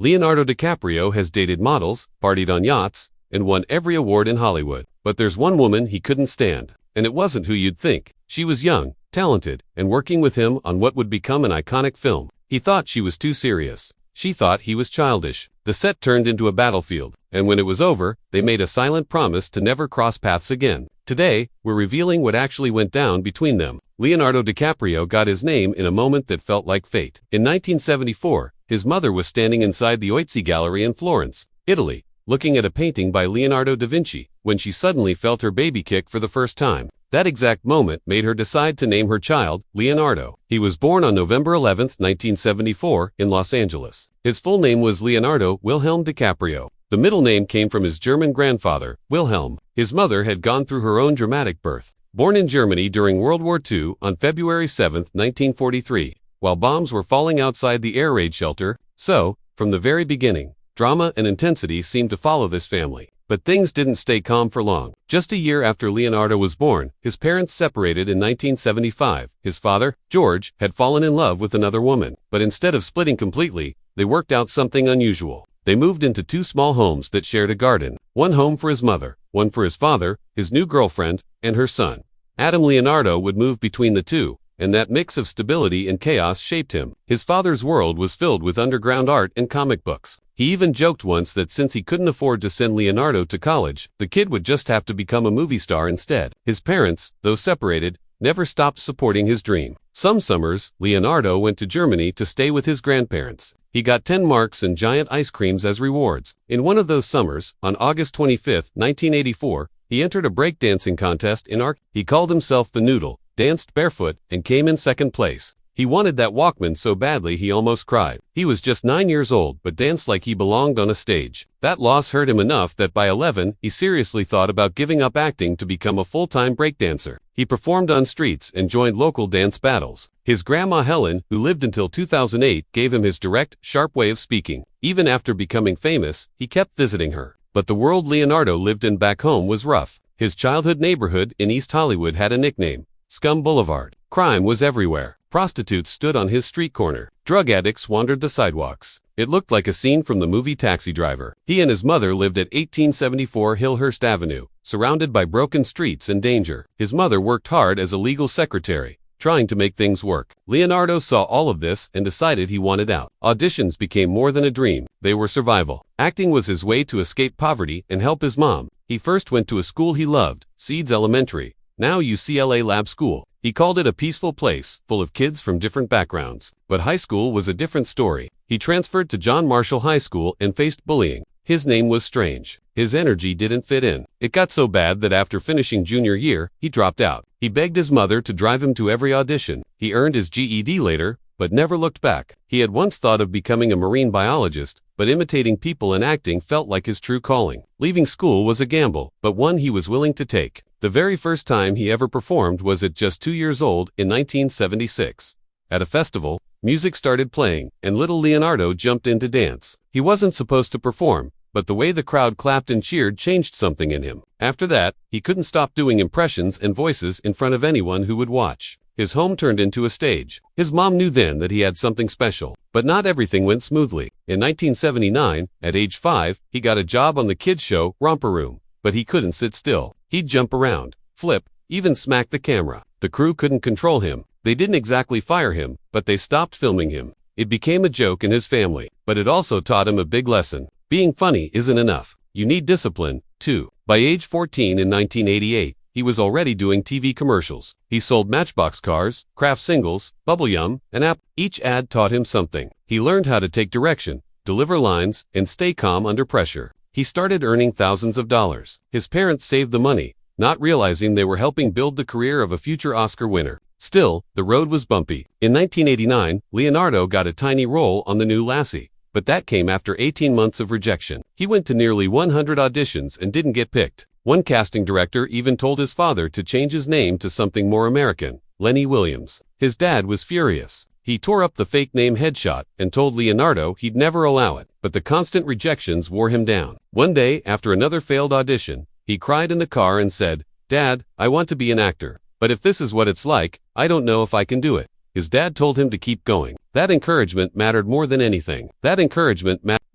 Leonardo DiCaprio has dated models, partied on yachts, and won every award in Hollywood. But there's one woman he couldn't stand, and it wasn't who you'd think. She was young, talented, and working with him on what would become an iconic film. He thought she was too serious. She thought he was childish. The set turned into a battlefield, and when it was over, they made a silent promise to never cross paths again. Today, we're revealing what actually went down between them. Leonardo DiCaprio got his name in a moment that felt like fate. In 1974, his mother was standing inside the Uffizi Gallery in Florence, Italy, looking at a painting by Leonardo da Vinci, when she suddenly felt her baby kick for the first time. That exact moment made her decide to name her child Leonardo. He was born on November 11, 1974, in Los Angeles. His full name was Leonardo Wilhelm DiCaprio. The middle name came from his German grandfather, Wilhelm. His mother had gone through her own dramatic birth. Born in Germany during World War II on February 7, 1943, while bombs were falling outside the air raid shelter, so, from the very beginning, drama and intensity seemed to follow this family. But things didn't stay calm for long. Just a year after Leonardo was born, his parents separated in 1975. His father, George, had fallen in love with another woman, but instead of splitting completely, they worked out something unusual. They moved into two small homes that shared a garden, one home for his mother, one for his father, his new girlfriend, and her son. Adam Leonardo would move between the two, and that mix of stability and chaos shaped him. His father's world was filled with underground art and comic books. He even joked once that since he couldn't afford to send Leonardo to college, the kid would just have to become a movie star instead. His parents, though separated, never stopped supporting his dream. Some summers, Leonardo went to Germany to stay with his grandparents. He got 10 marks and giant ice creams as rewards. In one of those summers, on August 25, 1984, he entered a breakdancing contest in Arc. He called himself the Noodle, danced barefoot, and came in second place. He wanted that Walkman so badly he almost cried. He was just 9 years old but danced like he belonged on a stage. That loss hurt him enough that by 11, he seriously thought about giving up acting to become a full-time breakdancer. He performed on streets and joined local dance battles. His grandma Helen, who lived until 2008, gave him his direct, sharp way of speaking. Even after becoming famous, he kept visiting her. But the world Leonardo lived in back home was rough. His childhood neighborhood in East Hollywood had a nickname: Scum Boulevard. Crime was everywhere. Prostitutes stood on his street corner. Drug addicts wandered the sidewalks. It looked like a scene from the movie Taxi Driver. He and his mother lived at 1874 Hillhurst Avenue, surrounded by broken streets and danger. His mother worked hard as a legal secretary, trying to make things work. Leonardo saw all of this and decided he wanted out. Auditions became more than a dream. They were survival. Acting was his way to escape poverty and help his mom. He first went to a school he loved, Seeds Elementary, now UCLA Lab School. He called it a peaceful place, full of kids from different backgrounds. But high school was a different story. He transferred to John Marshall High School and faced bullying. His name was strange. His energy didn't fit in. It got so bad that after finishing junior year, he dropped out. He begged his mother to drive him to every audition. He earned his GED later, but never looked back. He had once thought of becoming a marine biologist, but imitating people and acting felt like his true calling. Leaving school was a gamble, but one he was willing to take. The very first time he ever performed was at just 2 years old in 1976. At a festival, music started playing, and little Leonardo jumped in to dance. He wasn't supposed to perform, but the way the crowd clapped and cheered changed something in him. After that, he couldn't stop doing impressions and voices in front of anyone who would watch. His home turned into a stage. His mom knew then that he had something special. But not everything went smoothly. In 1979, at age 5, he got a job on the kids' show, Romper Room. But he couldn't sit still. He'd jump around, flip, even smack the camera. The crew couldn't control him. They didn't exactly fire him, but they stopped filming him. It became a joke in his family. But it also taught him a big lesson. Being funny isn't enough. You need discipline, too. By age 14 in 1988, he was already doing TV commercials. He sold Matchbox cars, Kraft singles, Bubble Yum, and App. Each ad taught him something. He learned how to take direction, deliver lines, and stay calm under pressure. He started earning thousands of dollars. His parents saved the money, not realizing they were helping build the career of a future Oscar winner. Still, the road was bumpy. In 1989, Leonardo got a tiny role on The New Lassie, but that came after 18 months of rejection. He went to nearly 100 auditions and didn't get picked. One casting director even told his father to change his name to something more American, Lenny Williams. His dad was furious. He tore up the fake name headshot and told Leonardo he'd never allow it, but the constant rejections wore him down. One day, after another failed audition, he cried in the car and said, "Dad, I want to be an actor, but if this is what it's like, I don't know if I can do it." His dad told him to keep going. That encouragement mattered more than anything.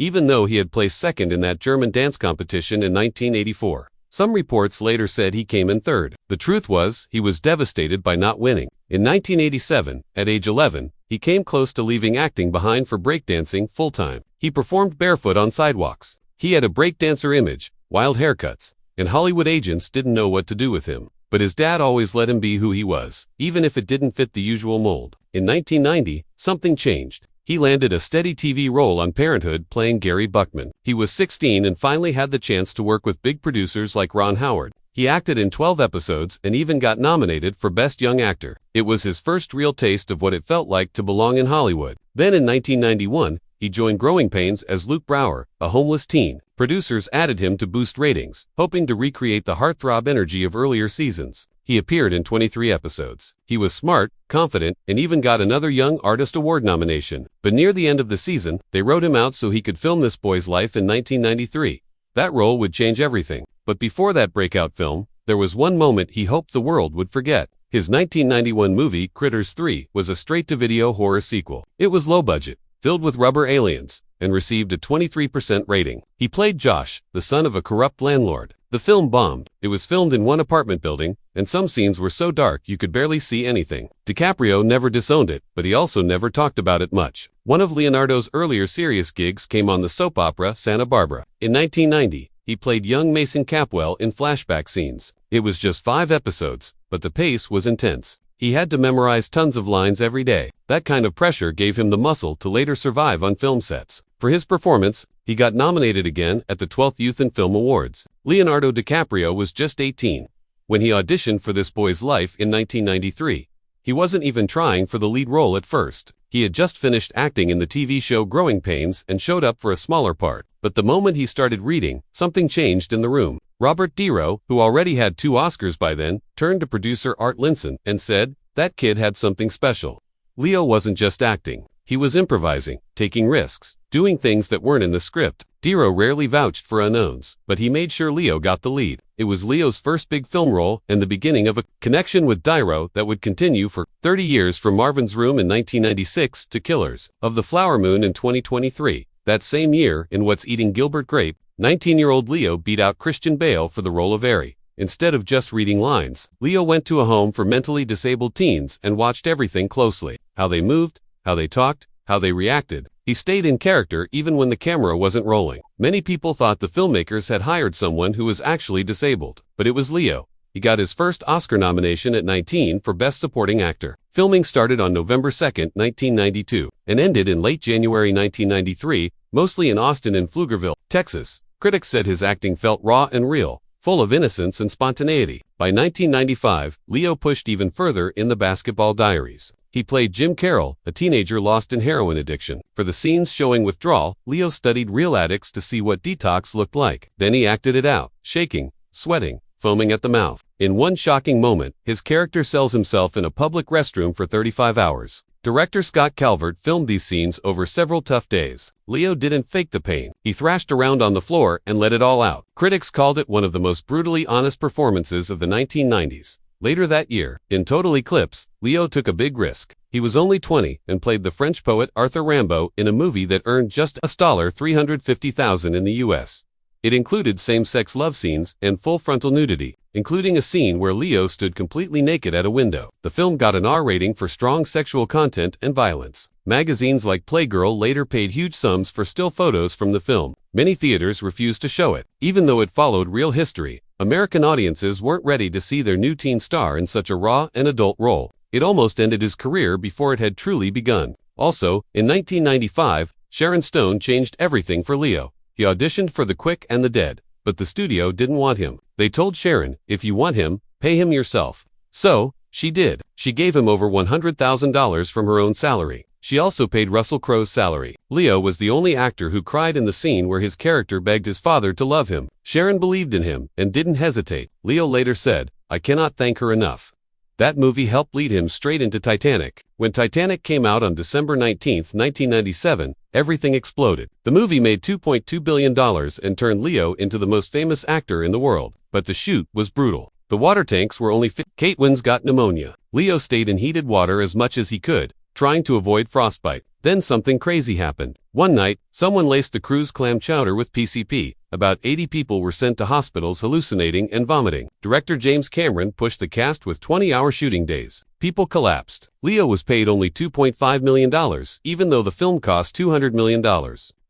even though he had placed second in that German dance competition in 1984. Some reports later said he came in third. The truth was, he was devastated by not winning. In 1987, at age 11, he came close to leaving acting behind for breakdancing full-time. He performed barefoot on sidewalks. He had a breakdancer image, wild haircuts, and Hollywood agents didn't know what to do with him. But his dad always let him be who he was, even if it didn't fit the usual mold. In 1990, something changed. He landed a steady TV role on Parenthood playing Gary Buckman. He was 16 and finally had the chance to work with big producers like Ron Howard. He acted in 12 episodes and even got nominated for Best Young Actor. It was his first real taste of what it felt like to belong in Hollywood. Then in 1991, he joined Growing Pains as Luke Brower, a homeless teen. Producers added him to boost ratings, hoping to recreate the heartthrob energy of earlier seasons. He appeared in 23 episodes. He was smart, confident, and even got another Young Artist Award nomination. But near the end of the season, they wrote him out so he could film this boy's life in 1993. That role would change everything. But before that breakout film, there was one moment he hoped the world would forget. His 1991 movie, Critters 3, was a straight-to-video horror sequel. It was low-budget, filled with rubber aliens, and received a 23% rating. He played Josh, the son of a corrupt landlord. The film bombed. It was filmed in one apartment building, and some scenes were so dark you could barely see anything. DiCaprio never disowned it, but he also never talked about it much. One of Leonardo's earlier serious gigs came on the soap opera Santa Barbara. In 1990, he played young Mason Capwell in flashback scenes. It was just 5 episodes, but the pace was intense. He had to memorize tons of lines every day. That kind of pressure gave him the muscle to later survive on film sets. For his performance, he got nominated again at the 12th Youth in Film Awards. Leonardo DiCaprio was just 18 when he auditioned for This Boy's Life in 1993. He wasn't even trying for the lead role at first. He had just finished acting in the TV show Growing Pains and showed up for a smaller part. But the moment he started reading, something changed in the room. Robert De Niro, who already had 2 Oscars by then, turned to producer Art Linson and said, "That kid had something special." Leo wasn't just acting. He was improvising, taking risks, doing things that weren't in the script. De Niro rarely vouched for unknowns, but he made sure Leo got the lead. It was Leo's first big film role and the beginning of a connection with De Niro that would continue for 30 years, from Marvin's Room in 1996 to Killers of the Flower Moon in 2023. That same year, in What's Eating Gilbert Grape, 19-year-old Leo beat out Christian Bale for the role of Harry. Instead of just reading lines, Leo went to a home for mentally disabled teens and watched everything closely. How they moved, how they talked, how they reacted. He stayed in character even when the camera wasn't rolling. Many people thought the filmmakers had hired someone who was actually disabled, but it was Leo. He got his first Oscar nomination at 19 for Best Supporting Actor. Filming started on November 2, 1992, and ended in late January 1993, mostly in Austin and Pflugerville, Texas. Critics said his acting felt raw and real, full of innocence and spontaneity. By 1995, Leo pushed even further in The Basketball Diaries. He played Jim Carroll, a teenager lost in heroin addiction. For the scenes showing withdrawal, Leo studied real addicts to see what detox looked like. Then he acted it out, shaking, sweating, foaming at the mouth. In one shocking moment, his character sells himself in a public restroom for 35 hours. Director Scott Calvert filmed these scenes over several tough days. Leo didn't fake the pain. He thrashed around on the floor and let it all out. Critics called it one of the most brutally honest performances of the 1990s. Later that year, in Total Eclipse, Leo took a big risk. He was only 20 and played the French poet Arthur Rimbaud in a movie that earned just $350,000 in the US. It included same-sex love scenes and full frontal nudity, including a scene where Leo stood completely naked at a window. The film got an R rating for strong sexual content and violence. Magazines like Playgirl later paid huge sums for still photos from the film. Many theaters refused to show it. Even though it followed real history, American audiences weren't ready to see their new teen star in such a raw and adult role. It almost ended his career before it had truly begun. Also, in 1995, Sharon Stone changed everything for Leo. He auditioned for The Quick and the Dead, but the studio didn't want him. They told Sharon, "If you want him, pay him yourself." So, she did. She gave him over $100,000 from her own salary. She also paid Russell Crowe's salary. Leo was the only actor who cried in the scene where his character begged his father to love him. Sharon believed in him and didn't hesitate. Leo later said, "I cannot thank her enough." That movie helped lead him straight into Titanic. When Titanic came out on December 19, 1997, everything exploded. The movie made $2.2 billion and turned Leo into the most famous actor in the world. But the shoot was brutal. The water tanks were only Kate Winslet got pneumonia. Leo stayed in heated water as much as he could, trying to avoid frostbite. Then something crazy happened. One night, someone laced the crew's clam chowder with PCP. About 80 people were sent to hospitals hallucinating and vomiting. Director James Cameron pushed the cast with 20-hour shooting days. People collapsed. Leo was paid only $2.5 million, even though the film cost $200 million.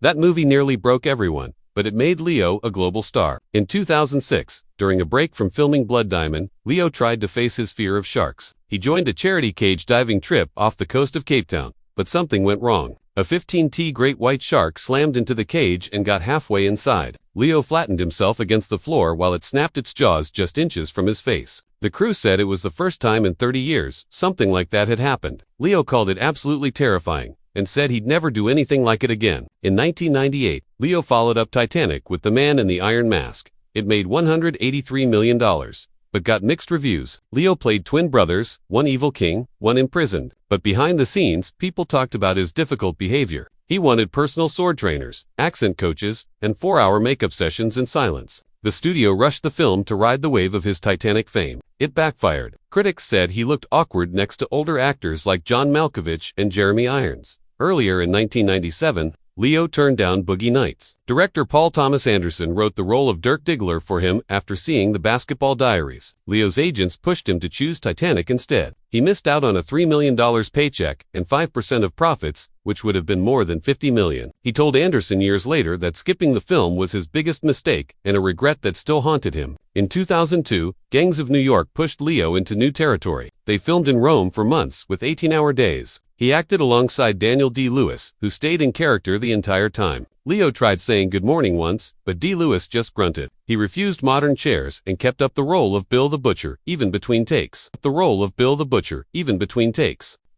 That movie nearly broke everyone, but it made Leo a global star. In 2006, during a break from filming Blood Diamond, Leo tried to face his fear of sharks. He joined a charity cage diving trip off the coast of Cape Town, but something went wrong. A 15-t great white shark slammed into the cage and got halfway inside. Leo flattened himself against the floor while it snapped its jaws just inches from his face. The crew said it was the first time in 30 years something like that had happened. Leo called it absolutely terrifying and said he'd never do anything like it again. In 1998, Leo followed up Titanic with The Man in the Iron Mask. It made $183 million, but got mixed reviews. Leo played twin brothers, one evil king, one imprisoned. But behind the scenes, people talked about his difficult behavior. He wanted personal sword trainers, accent coaches, and 4-hour makeup sessions in silence. The studio rushed the film to ride the wave of his Titanic fame. It backfired. Critics said he looked awkward next to older actors like John Malkovich and Jeremy Irons. Earlier in 1997, Leo turned down Boogie Nights. Director Paul Thomas Anderson wrote the role of Dirk Diggler for him after seeing The Basketball Diaries. Leo's agents pushed him to choose Titanic instead. He missed out on a $3 million paycheck and 5% of profits, which would have been more than $50 million. He told Anderson years later that skipping the film was his biggest mistake and a regret that still haunted him. In 2002, Gangs of New York pushed Leo into new territory. They filmed in Rome for months with 18-hour days. He acted alongside Daniel D-Lewis, who stayed in character the entire time. Leo tried saying good morning once, but D-Lewis just grunted. He refused modern chairs and kept up the role of Bill the Butcher, even between takes.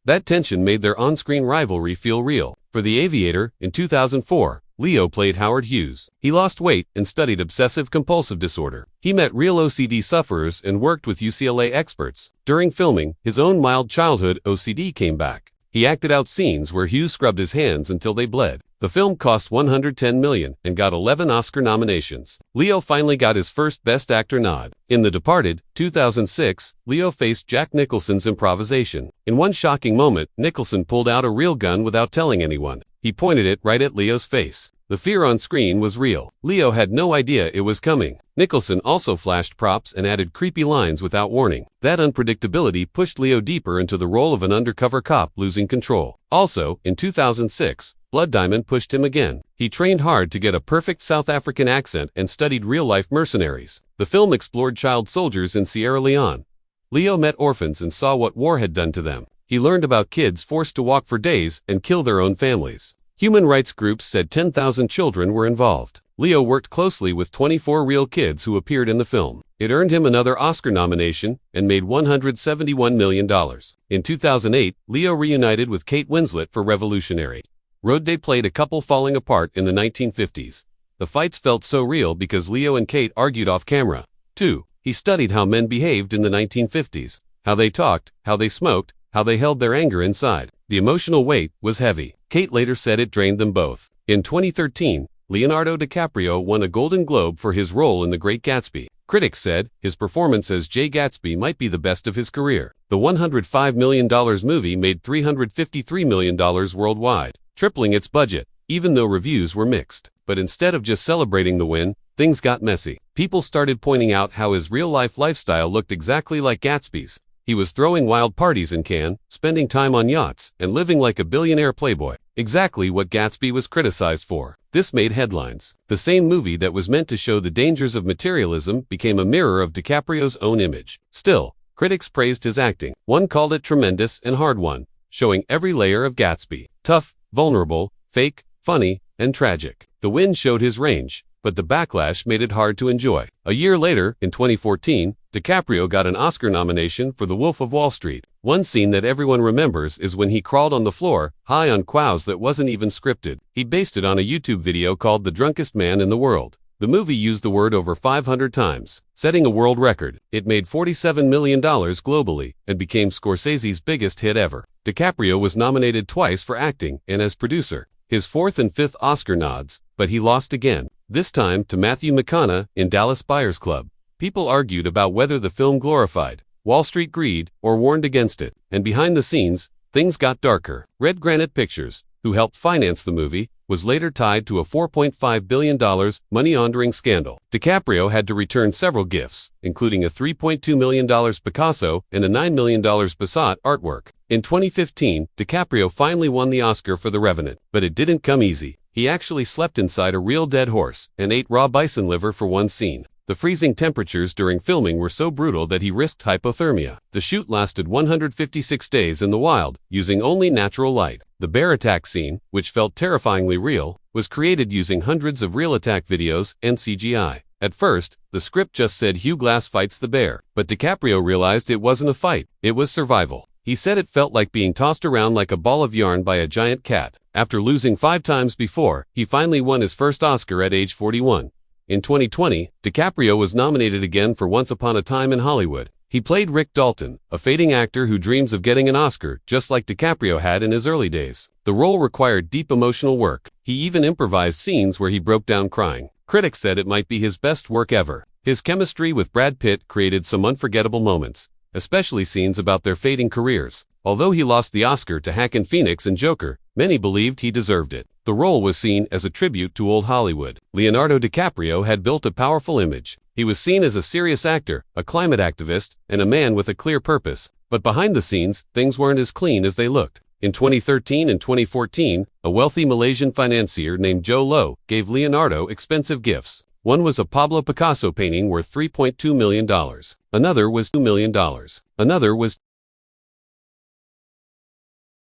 That tension made their on-screen rivalry feel real. For The Aviator, in 2004, Leo played Howard Hughes. He lost weight and studied obsessive-compulsive disorder. He met real OCD sufferers and worked with UCLA experts. During filming, his own mild childhood OCD came back. He acted out scenes where Hughes scrubbed his hands until they bled. The film cost $110 million and got 11 Oscar nominations. Leo finally got his first Best Actor nod. In The Departed, 2006, Leo faced Jack Nicholson's improvisation. In one shocking moment, Nicholson pulled out a real gun without telling anyone. He pointed it right at Leo's face. The fear on screen was real. Leo had no idea it was coming. Nicholson also flashed props and added creepy lines without warning. That unpredictability pushed Leo deeper into the role of an undercover cop losing control. Also, in 2006, Blood Diamond pushed him again. He trained hard to get a perfect South African accent and studied real-life mercenaries. The film explored child soldiers in Sierra Leone. Leo met orphans and saw what war had done to them. He learned about kids forced to walk for days and kill their own families. Human rights groups said 10,000 children were involved. Leo worked closely with 24 real kids who appeared in the film. It earned him another Oscar nomination and made $171 million. In 2008, Leo reunited with Kate Winslet for Revolutionary Road. They played a couple falling apart in the 1950s. The fights felt so real because Leo and Kate argued off camera. 2. He studied how men behaved in the 1950s. How they talked, how they smoked, how they held their anger inside. The emotional weight was heavy. Kate later said it drained them both. In 2013, Leonardo DiCaprio won a Golden Globe for his role in The Great Gatsby. Critics said his performance as Jay Gatsby might be the best of his career. The $105 million movie made $353 million worldwide, tripling its budget, even though reviews were mixed. But instead of just celebrating the win, things got messy. People started pointing out how his real-life lifestyle looked exactly like Gatsby's. He was throwing wild parties in Cannes, spending time on yachts, and living like a billionaire playboy. Exactly what Gatsby was criticized for. This made headlines. The same movie that was meant to show the dangers of materialism became a mirror of DiCaprio's own image. Still, critics praised his acting. One called it tremendous and hard-won, showing every layer of Gatsby. Tough, vulnerable, fake, funny, and tragic. The win showed his range, but the backlash made it hard to enjoy. A year later, in 2014, DiCaprio got an Oscar nomination for The Wolf of Wall Street. One scene that everyone remembers is when he crawled on the floor, high on quaus that wasn't even scripted. He based it on a YouTube video called The Drunkest Man in the World. The movie used the word over 500 times, setting a world record. It made $47 million globally and became Scorsese's biggest hit ever. DiCaprio was nominated twice for acting and as producer, his fourth and fifth Oscar nods, but he lost again, this time to Matthew McConaughey in Dallas Buyers Club. People argued about whether the film glorified Wall Street greed or warned against it, and behind the scenes, things got darker. Red Granite Pictures, who helped finance the movie, was later tied to a $4.5 billion money laundering scandal. DiCaprio had to return several gifts, including a $3.2 million Picasso and a $9 million Passat artwork. In 2015, DiCaprio finally won the Oscar for The Revenant, but it didn't come easy. He actually slept inside a real dead horse and ate raw bison liver for one scene. The freezing temperatures during filming were so brutal that he risked hypothermia. The shoot lasted 156 days in the wild, using only natural light. The bear attack scene, which felt terrifyingly real, was created using hundreds of real attack videos and CGI. At first, the script just said Hugh Glass fights the bear, but DiCaprio realized it wasn't a fight, it was survival. He said it felt like being tossed around like a ball of yarn by a giant cat. After losing 5 times before, he finally won his first Oscar at age 41. In 2020, DiCaprio was nominated again for Once Upon a Time in Hollywood. He played Rick Dalton, a fading actor who dreams of getting an Oscar, just like DiCaprio had in his early days. The role required deep emotional work. He even improvised scenes where he broke down crying. Critics said it might be his best work ever. His chemistry with Brad Pitt created some unforgettable moments, especially scenes about their fading careers. Although he lost the Oscar to Joaquin Phoenix in Joker, many believed he deserved it. The role was seen as a tribute to old Hollywood. Leonardo DiCaprio had built a powerful image. He was seen as a serious actor, a climate activist, and a man with a clear purpose. But behind the scenes, things weren't as clean as they looked. In 2013 and 2014, a wealthy Malaysian financier named Joe Low gave Leonardo expensive gifts. One was a Pablo Picasso painting worth $3.2 million. Another was $2 million. Another was